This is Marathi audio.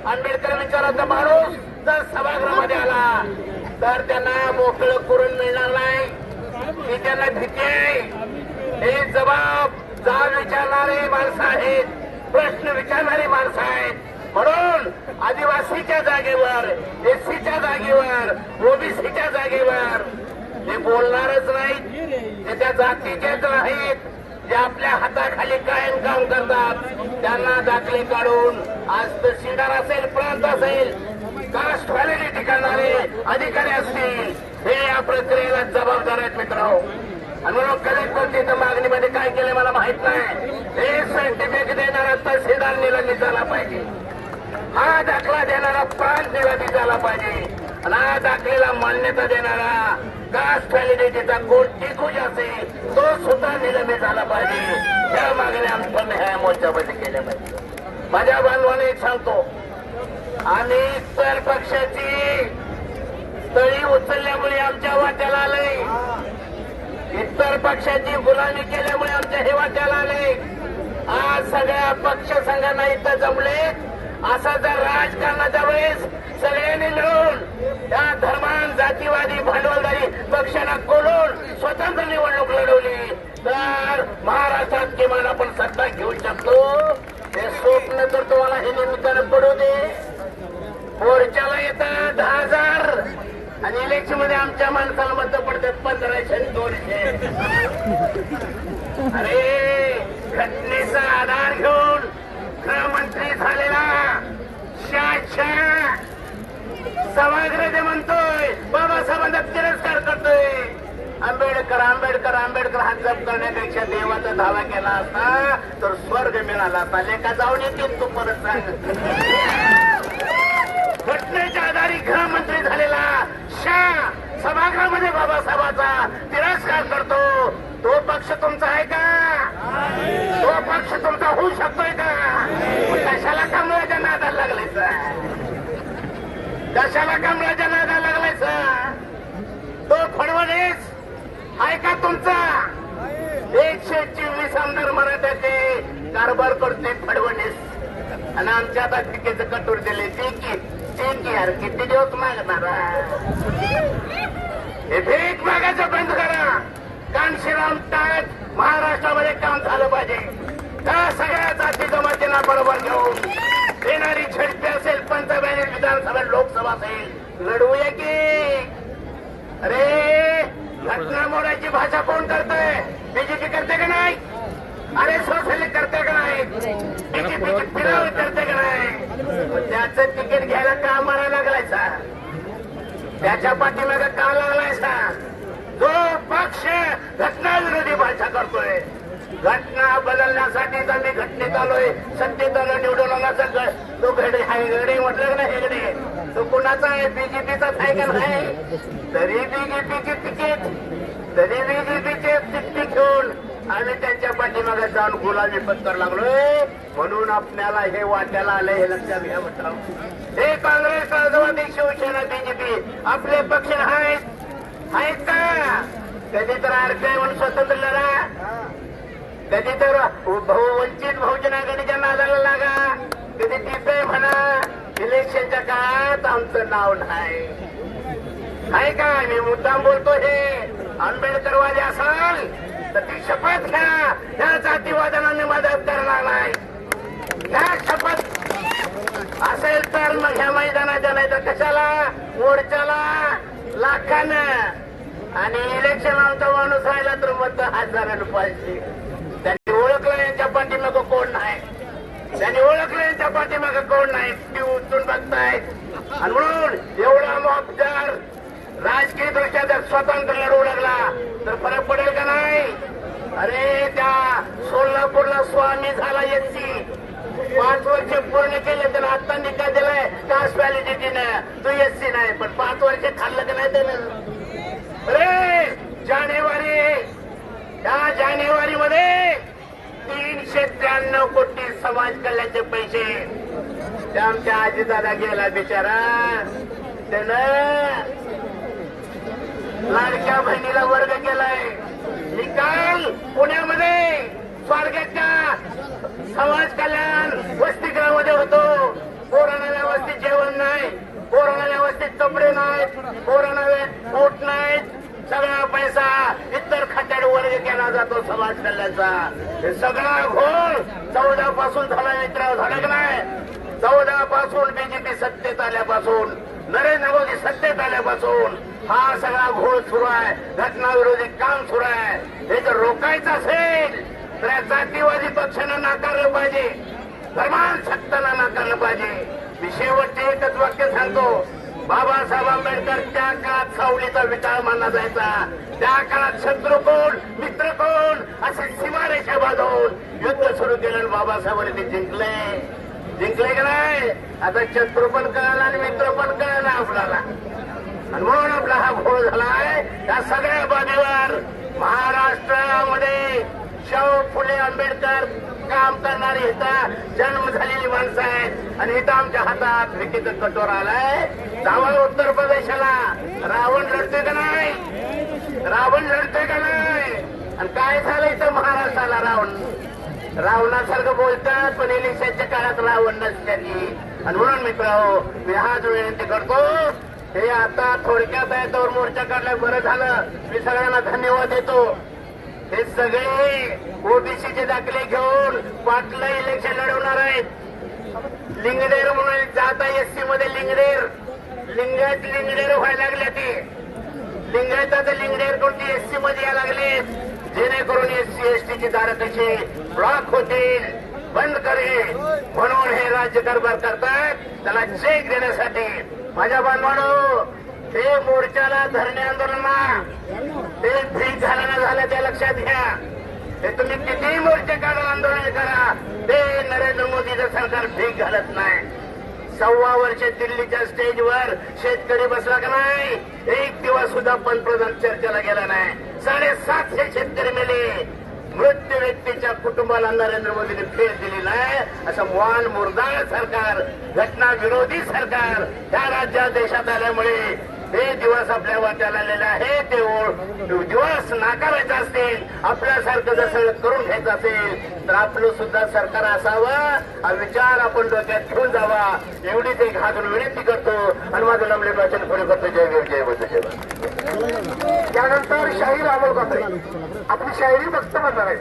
आंबेडकर विचाराचा माणूस जर सभागृहामध्ये आला तर त्यांना मोकळं करून मिळणार नाही ही त्यांना भीती आहे. हे जबाब जाब विचारणारे माणसं आहेत, प्रश्न विचारणारी माणसं आहेत. म्हणून आदिवासीच्या जागेवर, एससीच्या जागेवर, ओबीसीच्या जागेवर ते बोलणारच नाहीत. ते त्या जातीचेच आहेत जे आपल्या हाताखाली कायम काम करतात. त्यांना दाखले काढून आज तहसीलदार असेल, प्रांत असेल, कास्ट व्हॅलिडिटी करणारे अधिकारी असतील, हे या प्रक्रियेला जबाबदार आहेत मित्रांनो. आणि म्हणून कलेक्टरच्या मागणीमध्ये काय केलं मला माहित नाही. हे सर्टिफिकेट देणारा तहसीलदार निलंबित झाला पाहिजे, हा दाखला देणारा प्रांत निलंबित झाला पाहिजे, आणि हा दाखलेला मान्यता देणारा कास्ट व्हॅलिडिटीचा कोण असेल तो सुद्धा निलंबित झाला पाहिजे. या मागण्या आपण ह्या मोर्चामध्ये केल्या पाहिजे. माझ्या बांधवाने एक सांगतो, आम्ही इतर पक्षाची तळी उचलल्यामुळे आमच्या वाट्याला आलंय, इतर पक्षाची गुलामी केल्यामुळे आमच्या हे वाट्याला आलंय. आज सगळ्या पक्ष संघांना इथं जमले. असा जर राजकारणाच्या वेळेस सगळ्यांनी मिळून त्या धर्मान जातीवादी भांडवलदारी पक्षांना कोलून स्वतंत्र निवडणूक लढवली तर महाराष्ट्रात किमान आपण सत्ता घेऊ शकतो. हे स्वप्न तर तुम्हाला हे निमित्तानं पडू दे. मोर्चाला येतात 10,000 आणि इलेक्शन मध्ये आमच्या माणसाला मत पडतात 1500 आणि 200. अरे घटनेचा आधार घेऊन गृहमंत्री झालेला शाह सभागृह म्हणतोय, बाबासाहेबांचा तिरस्कार करतोय. आंबेडकर आंबेडकर आंबेडकर हा जप करण्यापेक्षा देवाचा धावा केला असता तर स्वर्ग मिळाला असता. लेखा जाऊन येतील तू परत सांग. घटनेच्या आधारे गृहमंत्री झालेला शाह सभागृहामध्ये बाबासाहेबांचा तिरस्कार करतो. तो पक्ष तुमचा आहे का? तो पक्ष तुमचा होऊ शकतोय का? कशाला कमळाच्या नादाला लागलायचा? कशाला कमळाच्या नादाला लागलायचा? तो फडणवीस आहे का तुमचा? 124 आमदार मराठ्याचे कारभार करते फडणवीस आणि आमच्या आता पिकेचं कटोर दिले ते की यार किती दिवस मागणार? हे भीक मागायचं बंद करा. कानशिराम टाक महाराष्ट्रामध्ये काम झालं पाहिजे. त्या सगळ्या जाती जमातींना बरोबर घेऊन येणारी झडपी असेल, पंतप्रधान विधानसभा लोकसभा असेल, लढवूया की. अरे घटना मोडायची भाषा कोण करतोय? बीजेपी करते का नाही? अरे सोशलिस्ट करते का नाही? बीजेपीची फिरावणी करते का नाही? त्याचं तिकीट घ्यायला का मारा लागलायचा? त्याच्या पाठीमागे का लागलायचा? जो पक्ष घटनाविरोधी भाषा करतोय, घटना बदलण्यासाठीच आम्ही घटनेत आलोय, सत्तेत आलो, निवडून आला. तो घडे हेगडे म्हटलं ना, हेगडे तो कुणाचा आहे? बीजेपीचाच आहे का नाही? तरी बीजेपीचे तिकीट, तरी बीजेपीचे तिकीट घेऊन आम्ही त्यांच्या पाठीमागे जाऊन गुलामी पत्कर लागलोय. म्हणून आपल्याला हे वाट्याला आलंय, हे लक्षात घ्या मित्रांनो. हे काँग्रेस, राष्ट्रवादी, शिवसेना, बीजेपी आपले पक्ष आहेत का? कधी तर आरपीआय म्हणून स्वतंत्र लढा, कधी तर वंचित बहुजन आघाडीच्या नादाला लागा, कधी टीपे म्हणा. इलेक्शनच्या काळात आमचं नाव नाही आहे का? मी मुद्दाम बोलतो. हे आंबेडकरवादी असाल तर ती शपथ घ्या, त्या जातीवादांना मी मदत करणार नाही. त्या शपथ असेल तर मग ह्या मैदानाच्या नाही तर कशाला मोर्चाला लाखानं आणि इलेक्शन आमचा माणूस राहिला तर मत 1000 रुपयाची. त्यांनी ओळखलं यांच्या पाठीमागं कोण नाही, त्यांनी ओळखलं यांच्या पाठीमागं कोण नाही. ती उचलून बघतायत आणि म्हणून एवढा मोबदार राजकीय दृष्ट्या जर स्वतंत्र लढवू लागला तर फरक पडेल का नाही? अरे त्या सोलापूरला स्वामी झाला एससी, 5 वर्ष पूर्ण केले तर आता निकाल दिलाय कास्ट व्हॅलिडिटीनं. तो एससी नाही पण 5 वर्ष खाल्लं का नाही त्यानं? अरे जानेवारी मध्ये 393 कोटी समाज कल्याणचे पैसे त्या आमच्या आजीदादा गेला बिचारा. त्यानं लाडक्या बहिणीला वर्ग केलाय. निकाल पुण्यामध्ये स्वारगेटच्या समाज कल्याण वसतिगृहामध्ये होतो. कोरोना केला जातो समाज कल्याणचा. हे सगळा घोळ 14 पासून झाला मित्र, झालं का नाही? 14 पासून बीजेपी सत्तेत आल्यापासून, नरेंद्र मोदी सत्तेत आल्यापासून हा सगळा घोळ सुरू आहे. घटनाविरोधी काम सुरू आहे. हे जर रोखायचं असेल तर या जातीवादी पक्षांना नाकारलं पाहिजे, धर्मांसक्तांना नाकारलं पाहिजे. मी शेवटचे एकच वाक्य सांगतो. बाबासाहेब आंबेडकर त्या काळात सावलीचा विटाळ मानला जायचा. त्या काळात शत्रू कोण, मित्र कोण असे सीमारेषा बांधून युद्ध सुरू केलं. बाबासाहेबांनी ते जिंकले का नाही? आता शत्रू पण कळाला आणि मित्र पण कळाला आपल्याला, आणि म्हणून आपला हा घोळ झालाय. त्या सगळ्या बाबीवर महाराष्ट्रामध्ये शाहू फुले आंबेडकर काम करणारी इथं जन्म झालेली माणसं आहेत, आणि इथं आमच्या हातात विकीचा कटोरा आलाय. जावा उत्तर प्रदेशाला. रावण लढतोय का नाही? रावण लढतोय का नाही? आणि काय झालं इथं महाराष्ट्राला? रावणासारखं बोलतात, पण इलेक्शनच्या काळात रावण नसल्यानी. आणि म्हणून मित्रांनो, मी हाच विनंती करतो, हे आता थोडक्यात आहे तर मोर्चा काढला, बरं झालं. मी सगळ्यांना धन्यवाद देतो. हे सगळे ओबीसीचे दाखले घेऊन पाटला इलेक्शन लढवणार आहेत. लिंगडेर म्हणून जात आहे एससी मध्ये. लिंगडेर व्हायला लागले. ते लिंगायताचं लिंगडेर कोणती एससी मध्ये यायला लागले, जेणेकरून एससी एसटीची दारं कशी ब्लॉक होतील, बंद करेल. म्हणून हे राज्य कारभार करतात. त्याला चेक देण्यासाठी माझ्या बांधवांनो, ते मोर्चाला, धरणे आंदोलना ते भीक झालं झालं ते लक्षात घ्या. हे तुम्ही कितीही मोर्चे काढा, आंदोलन करा, ते नरेंद्र मोदीचं सरकार भीक घालत नाही. 1.25 वर्ष दिल्लीच्या स्टेजवर शेतकरी बसला का नाही? एक दिवस सुद्धा पंतप्रधान चर्चेला गेला नाही. 750 शेतकरी मेले. मृत्यू व्यक्तीच्या कुटुंबाला नरेंद्र मोदीने फेर दिली नाही. असं वान मुरदाळ सरकार, घटना विरोधी सरकार त्या राज्यात देशात आल्यामुळे हे दिवस आपल्या वाट्याला आलेले आहे. ते दिवस नाकारायचे असतील, आपल्यासारखं जर सगळं करून घ्यायचं असेल तर आपलं सुद्धा सरकार असावं, हा विचार आपण डोक्यात घेऊन जावा. एवढीच एक हातून विनंती करतो आणि माझं लंबले वाचन पुढे करतो. जय देव, जय बुद्ध, जय भारत. त्यानंतर शाहीर अमोल कापरे आपली शायरी फक्त म्हणणार आहे.